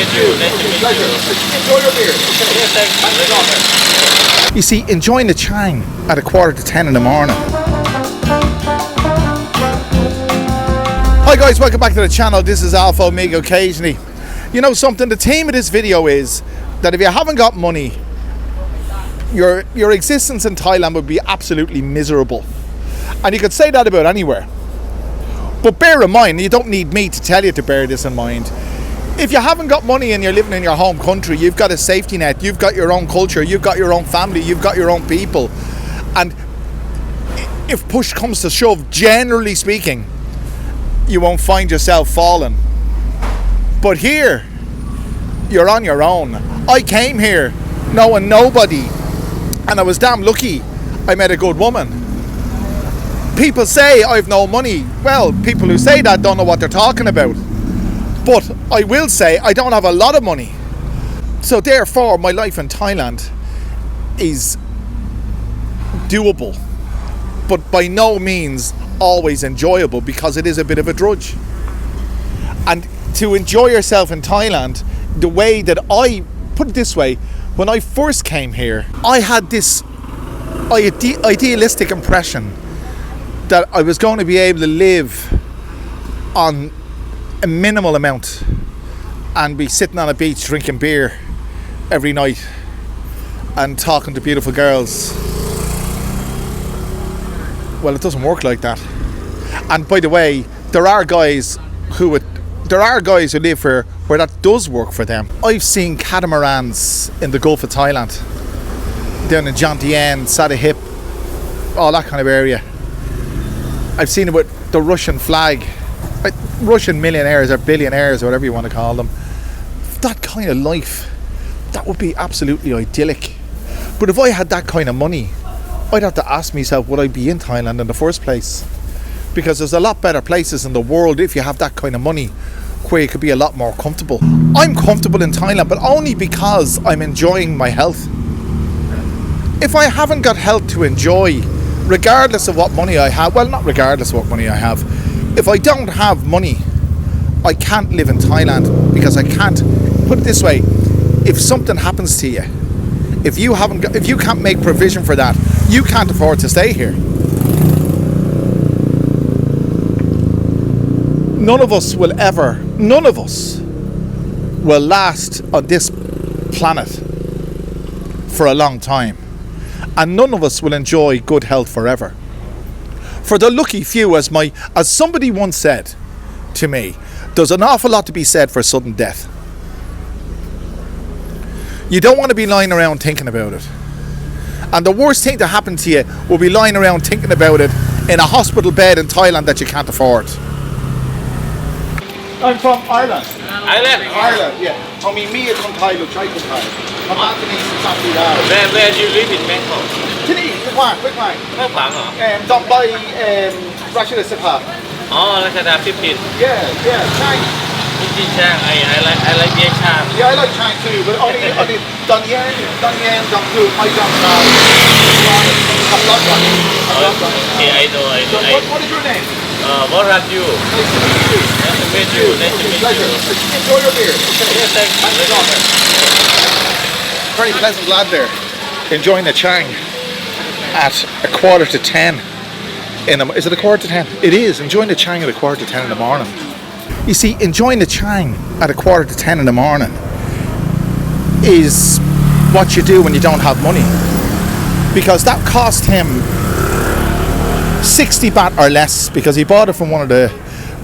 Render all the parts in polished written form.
meet you. Nice to meet you. Enjoy your beer. Yeah, thanks. You see, enjoying the Chang at 9:45 in the morning. Hi guys, welcome back to the channel. This is Alpha Omega Occasionally. You know something, the theme of this video is that if you haven't got money, your existence in Thailand would be absolutely miserable. And you could say that about anywhere. But bear in mind, you don't need me to tell you to bear this in mind. If you haven't got money and you're living in your home country, you've got a safety net, you've got your own culture, you've got your own family, you've got your own people. And if push comes to shove, generally speaking, you won't find yourself falling. But here, you're on your own. I came here knowing nobody, and I was damn lucky I met a good woman. People say I've no money. Well, people who say that don't know what they're talking about. But I will say I don't have a lot of money. So therefore, my life in Thailand is doable, but by no means always enjoyable, because it is a bit of a drudge. And to enjoy yourself in Thailand, the way that I put it this way, when I first came here, I had this idealistic impression that I was going to be able to live on a minimal amount and be sitting on a beach drinking beer every night and talking to beautiful girls. Well, it doesn't work like that. And by the way, there are guys who live here where that does work for them. I've seen catamarans in the Gulf of Thailand, down in Jantien, Sadahip, all that kind of area. I've seen it with the Russian flag, Russian millionaires or billionaires or whatever you want to call them. That kind of life, that would be absolutely idyllic. But if I had that kind of money, I'd have to ask myself, would I be in Thailand in the first place? Because there's a lot better places in the world if you have that kind of money, where you could be a lot more comfortable. I'm comfortable in Thailand, but only because I'm enjoying my health. If I haven't got health to enjoy, regardless of what money I have, well, not regardless of what money I have, if I don't have money, I can't live in Thailand, because I can't, put it this way, if something happens to you, if you can't make provision for that, you can't afford to stay here. None of us will last on this planet for a long time. And none of us will enjoy good health forever. For the lucky few, as somebody once said to me, there's an awful lot to be said for sudden death. You don't want to be lying around thinking about it. And the worst thing to happen to you will be lying around thinking about it in a hospital bed in Thailand that you can't afford. I'm from Ireland. Ireland, yeah. I mean, me is from Thailand, I'm Anthony from Where do you live in Bangkok? Today, quick one. ข้างขวางเหรอ Done by Russia Sapa. อ๋อราชดาฟิลิปปินส์ Yeah, Chang. จริงๆช่าง I like beer chang. Yeah, I like Chang too, but only Done Yen, Done Two, I don't have lot one. Okay, I know. So what is your name? What are you? Nice to meet you. Nice to meet you. Pleasure. Enjoy your beer. Yeah, thanks. Very pleasant lad there, enjoying the Chang at 9:45 is it 9:45? It is, enjoying the Chang at 9:45 in the morning. You see, enjoying the Chang at 9:45 in the morning is what you do when you don't have money, because that cost him 60 baht or less, because he bought it from one of the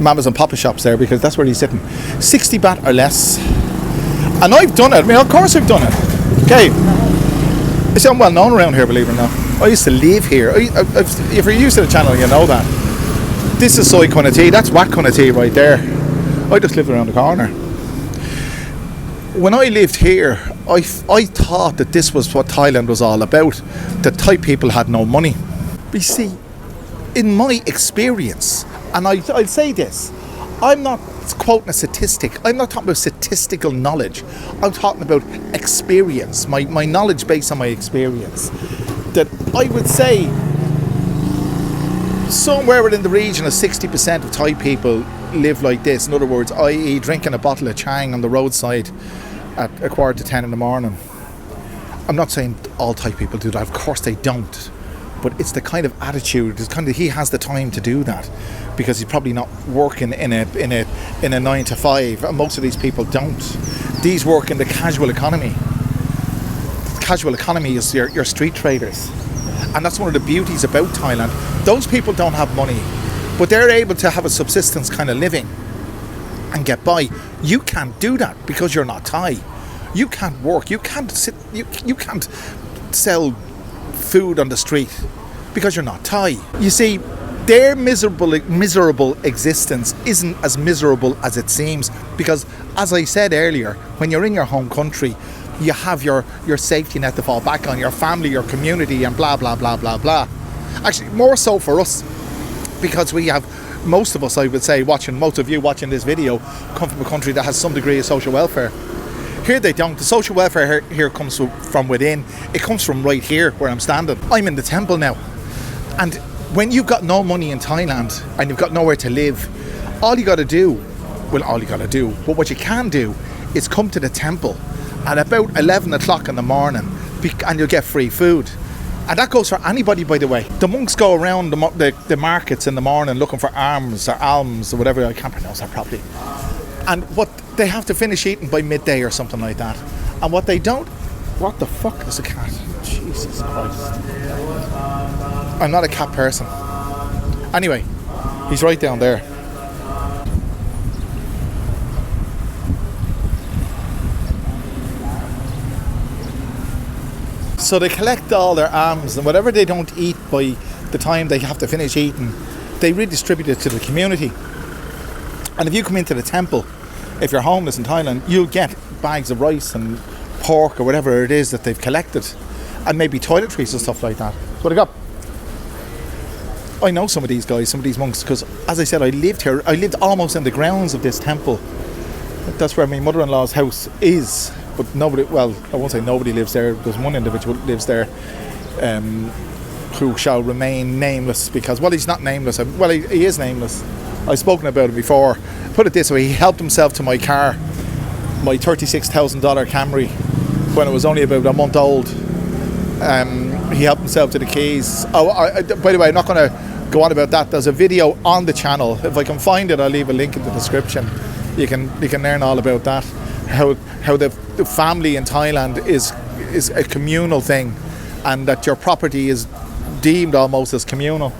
mamas and papa shops there, because that's where he's sitting. 60 baht or less. And I've done it. I mean, of course I've done it. Okay. I'm well known around here, believe it or not. I used to live here. If you're used to the channel, you know that. This is Soy Kunati. That's Wat Kunati right there. I just lived around the corner. When I lived here, I thought that this was what Thailand was all about. That Thai people had no money. But you see, in my experience, and I'll say this, I'm not quoting a statistic. I'm not talking about statistical knowledge. I'm talking about experience, my knowledge based on my experience. That I would say somewhere within the region of 60% of Thai people live like this. In other words, i.e. drinking a bottle of Chang on the roadside at 9:45 in the morning. I'm not saying all Thai people do that, of course they don't. But it's the kind of attitude, it's kind of, he has the time to do that because he's probably not working in a 9 to 5. And most of these people don't. These work in the casual economy. Casual economy is your street traders. And that's one of the beauties about Thailand. Those people don't have money, but they're able to have a subsistence kind of living and get by. You can't do that because you're not Thai. You can't work. You can't sit. You can't sell food on the street because you're not Thai. You see, their miserable existence isn't as miserable as it seems because, as I said earlier, when you're in your home country, you have your safety net to fall back on, your family, your community, and blah, blah, blah, blah, blah. Actually, more so for us, because we have, most of us, I would say, most of you watching this video, come from a country that has some degree of social welfare. Here they don't. The social welfare here comes from within. It comes from right here where I'm standing. I'm in the temple now. And when you've got no money in Thailand and you've got nowhere to live, all you got to do, but what you can do is come to the temple at about 11 o'clock in the morning and you'll get free food. And that goes for anybody, by the way. The monks go around the markets in the morning looking for alms or whatever. I can't pronounce that properly. And what they have to finish eating by midday or something like that. And what they don't... What the fuck is a cat? Jesus Christ. I'm not a cat person. Anyway, he's right down there. So they collect all their alms, and whatever they don't eat by the time they have to finish eating, they redistribute it to the community. And if you come into the temple, if you're homeless in Thailand, you'll get bags of rice and pork or whatever it is that they've collected, and maybe toiletries and stuff like that. That's what I got. I know some of these guys, some of these monks, because as I said, I lived here. I lived almost in the grounds of this temple. That's where my mother-in-law's house is. But nobody, well, I won't say nobody lives there. There's one individual that lives there who shall remain nameless because, well, he's not nameless. Well, he is nameless. I've spoken about it before. Put it this way, he helped himself to my car, my $36,000 Camry, when it was only about a month old. He helped himself to the keys. Oh, by the way, I'm not going to go on about that. There's a video on the channel. If I can find it, I'll leave a link in the description. You can learn all about that. How the family in Thailand is a communal thing, and that your property is deemed almost as communal.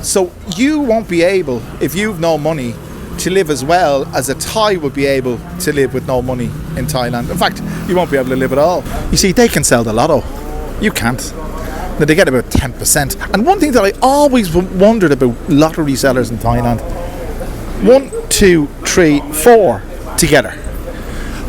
So you won't be able, if you've no money, to live as well as a Thai would be able to live with no money in Thailand. In fact, you won't be able to live at all. You see, they can sell the lotto. You can't. Now, they get about 10%. And one thing that I always wondered about lottery sellers in Thailand, 1, 2, 3, 4 together.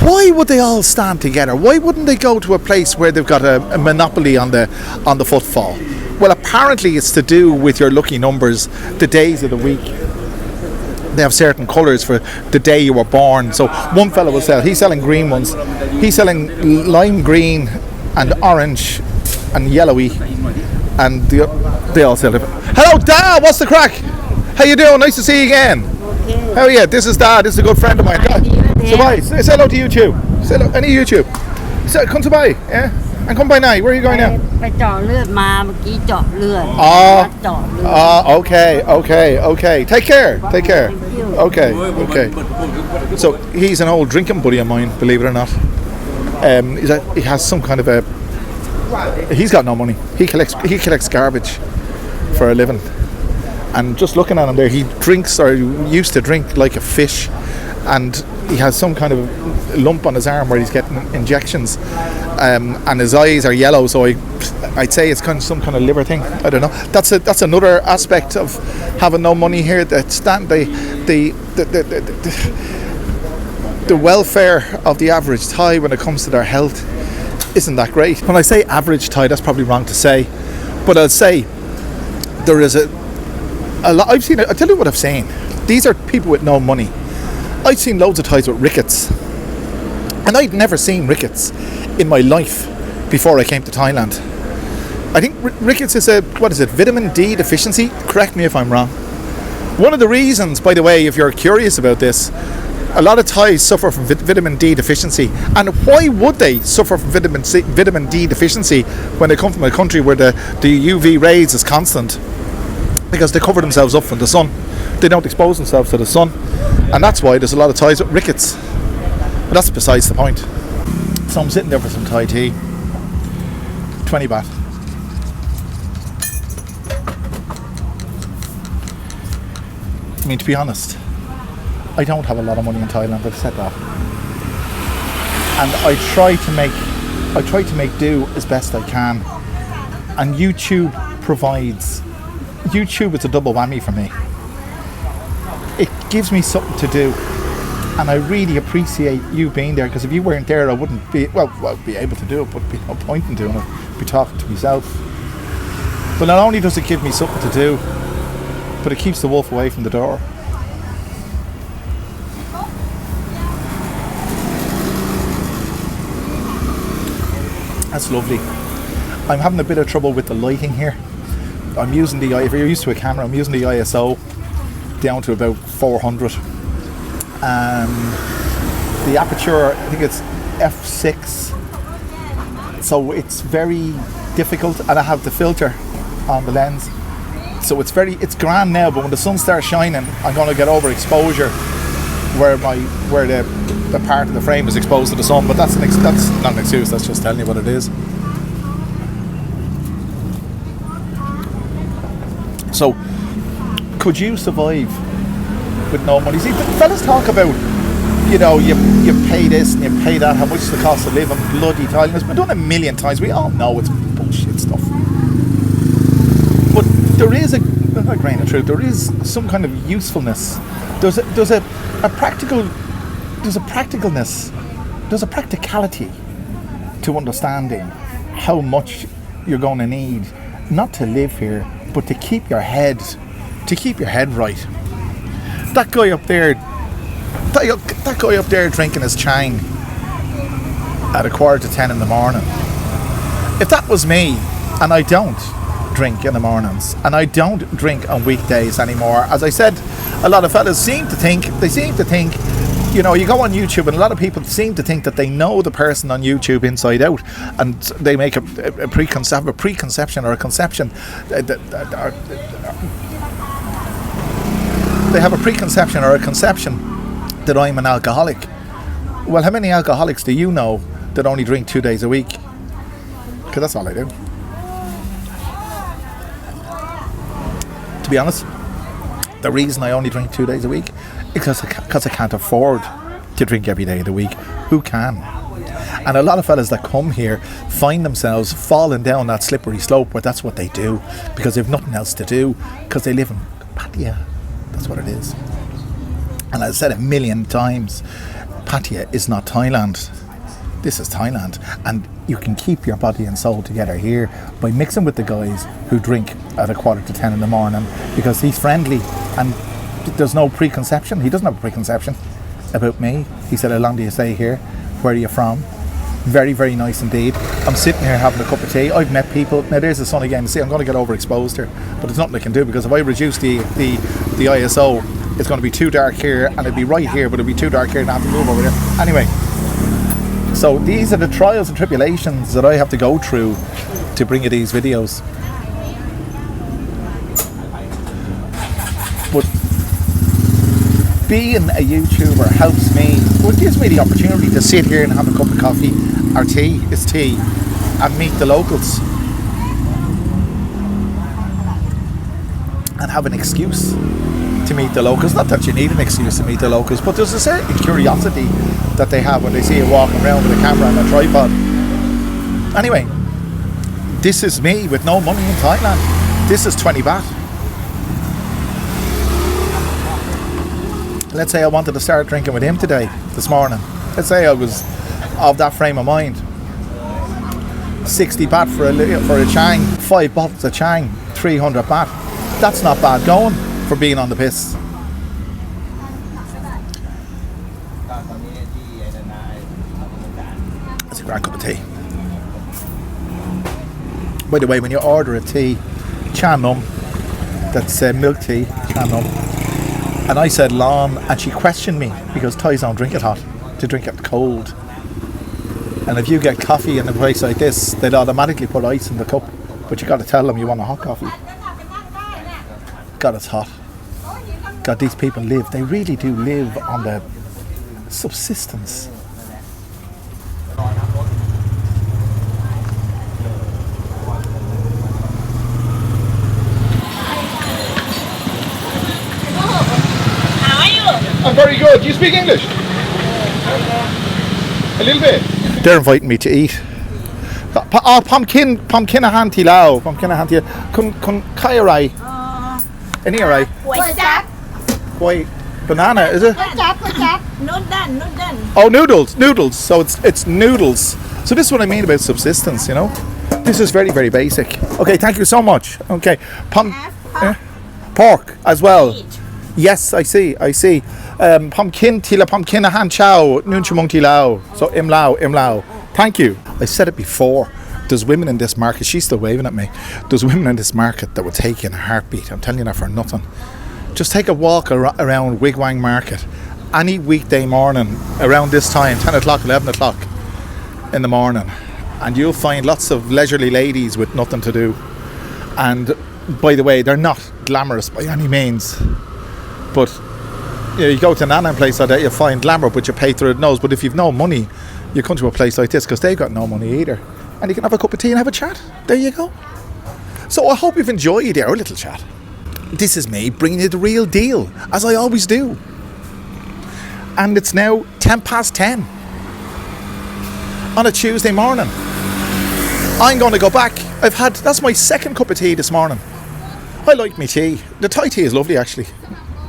Why would they all stand together? Why wouldn't they go to a place where they've got a monopoly on the footfall? Well, apparently it's to do with your lucky numbers, the days of the week. They have certain colours for the day you were born. So one fellow will sell, he's selling green ones. He's selling lime green and orange and yellowy, and they all sell it. Hello, Dad, what's the crack? How you doing? Nice to see you again. Okay. How are you? This is Dad, this is a good friend of mine. So bye. Say hello to YouTube. Say hello, any YouTube. So, come to buy, yeah? And come by now. Where are you going now? Okay. Take care. Okay. So he's an old drinking buddy of mine, believe it or not. He has some kind of a... He's got no money. He collects garbage for a living. And just looking at him there, he drinks, or used to drink like a fish. And he has some kind of lump on his arm where he's getting injections, and his eyes are yellow. So I'd say it's kind of some kind of liver thing. I don't know. That's another aspect of having no money here. That the welfare of the average Thai when it comes to their health isn't that great. When I say average Thai, that's probably wrong to say, but I'll say there is a lot. I've seen it. I'll tell you what I've seen. These are people with no money. I've seen loads of Thais with rickets, and I'd never seen rickets in my life before I came to Thailand. I think rickets is a, what is it, vitamin D deficiency? Correct me if I'm wrong. One of the reasons, by the way, if you're curious about this, a lot of Thais suffer from vitamin D deficiency. And why would they suffer from vitamin D deficiency when they come from a country where the UV rays is constant? Because they cover themselves up from the sun. They don't expose themselves to the sun. And that's why there's a lot of Thais with rickets. But that's besides the point. So I'm sitting there for some Thai tea. 20 baht. I mean, to be honest, I don't have a lot of money in Thailand, I've said that. And I try to make do as best I can. And YouTube is a double whammy for me. It gives me something to do. And I really appreciate you being there, because if you weren't there I wouldn't be, I'd be able to do it, but there'd be no point in doing it. I'd be talking to myself. But not only does it give me something to do, but it keeps the wolf away from the door. That's lovely. I'm having a bit of trouble with the lighting here. I'm using if you're used to a camera, I'm using the ISO down to about 400. The aperture, I think it's f6, so it's very difficult, and I have the filter on the lens, so it's grand now, but when the sun starts shining I'm going to get overexposure where the part of the frame is exposed to the sun. But that's not an excuse, that's just telling you what it is. So could you survive with no money? See, fellas talk about, you pay this and you pay that, how much is the cost of living, bloody Thailand. It's been done a million times, we all know it's bullshit stuff. But there is a grain of truth, there is some kind of usefulness. There's a practicalness, there's a practicality to understanding how much you're going to need, not to live here, but to keep your head right. That guy up there drinking his chang at 9:45 in the morning. If that was me, and I don't drink in the mornings, and I don't drink on weekdays anymore, as I said, a lot of fellas seem to think, you go on YouTube and a lot of people seem to think that they know the person on YouTube inside out, and they make a preconception or a conception. They have a preconception or a conception that I'm an alcoholic. Well, how many alcoholics do you know that only drink 2 days a week? Because that's all I do. To be honest, the reason I only drink 2 days a week is because I can't afford to drink every day of the week. Who can? And a lot of fellas that come here find themselves falling down that slippery slope where that's what they do, because they've nothing else to do, because they live in Pattaya. That's what it is. And I've said a million times, Pattaya is not Thailand. This is Thailand. And you can keep your body and soul together here by mixing with the guys who drink at 9:45 in the morning, because he's friendly and there's no preconception. He doesn't have a preconception about me. He said, how long do you stay here? Where are you from? Very, very nice indeed. I'm sitting here having a cup of tea. I've met people. Now there's the sun again. See, I'm going to get overexposed here, but there's nothing I can do, because if I reduce the ISO, it's going to be too dark here, and it'd be right here, but it'd be too dark here and I have to move over there. Anyway, so these are the trials and tribulations that I have to go through to bring you these videos. But being a YouTuber helps me, well, it gives me the opportunity to sit here and have a cup of coffee or tea, it's tea, and meet the locals and have an excuse to meet the locals. Not that you need an excuse to meet the locals, but there's a certain curiosity that they have when they see you walking around with a camera and a tripod. Anyway, this is me with no money in Thailand. This is 20 baht. Let's say I wanted to start drinking with him this morning. Let's say I was of that frame of mind. 60 baht for a chang, 5 bottles of chang, 300 baht. That's not bad going for being on the piss. That's a grand cup of tea. By the way, when you order a tea, cha num, that's milk tea, cha num, and I said lawn, and she questioned me because Thais don't drink it hot, they drink it cold. And if you get coffee in a place like this, they'd automatically put ice in the cup, but you got to tell them you want a hot coffee. God, it's hot. God, these people live, they really do live on the subsistence. How are you? I'm very good. Do you speak English? A little bit. They're inviting me to eat. Oh, pumpkin a hanti lao. Pumpkin a hanti. Kun kairai. Any right? What's that? White banana, is it? What's that? Not done, not done. Oh, noodles. So it's noodles. So this is what I mean about subsistence, you know. This is very, very basic. Okay, thank you so much. Okay, pork as well. Meat. Yes, I see. Pumpkin tila pumpkin a han chow nun chumong tilao. So im lao. Thank you. I said it before. There's women in this market. She's still waving at me. There's women in this market that would take you in a heartbeat. I'm telling you that for nothing. Just take a walk around Wigwang Market any weekday morning around this time, 10 o'clock, 11 o'clock in the morning, and you'll find lots of leisurely ladies with nothing to do. And by the way, they're not glamorous by any means, but you go to an Annan place like that, you'll find glamour, but you pay through the nose. But if you've no money, you come to a place like this because they've got no money either, and you can have a cup of tea and have a chat. There you go. So I hope you've enjoyed our little chat. This is me bringing you the real deal, as I always do. And it's now 10:10 on a Tuesday morning. I'm going to go back. That's my second cup of tea this morning. I like my tea. The Thai tea is lovely, actually.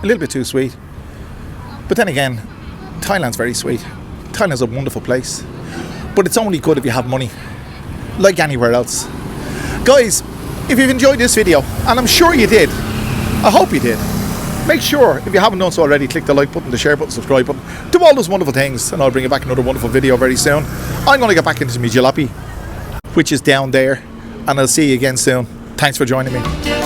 A little bit too sweet. But then again, Thailand's very sweet. Thailand's a wonderful place. But it's only good if you have money, like anywhere else. Guys, if you've enjoyed this video, and I'm sure you did, I hope you did, make sure, if you haven't done so already, click the like button, the share button, subscribe button, do all those wonderful things, and I'll bring you back another wonderful video very soon. I'm going to get back into my jalopy, which is down there, and I'll see you again soon. Thanks for joining me.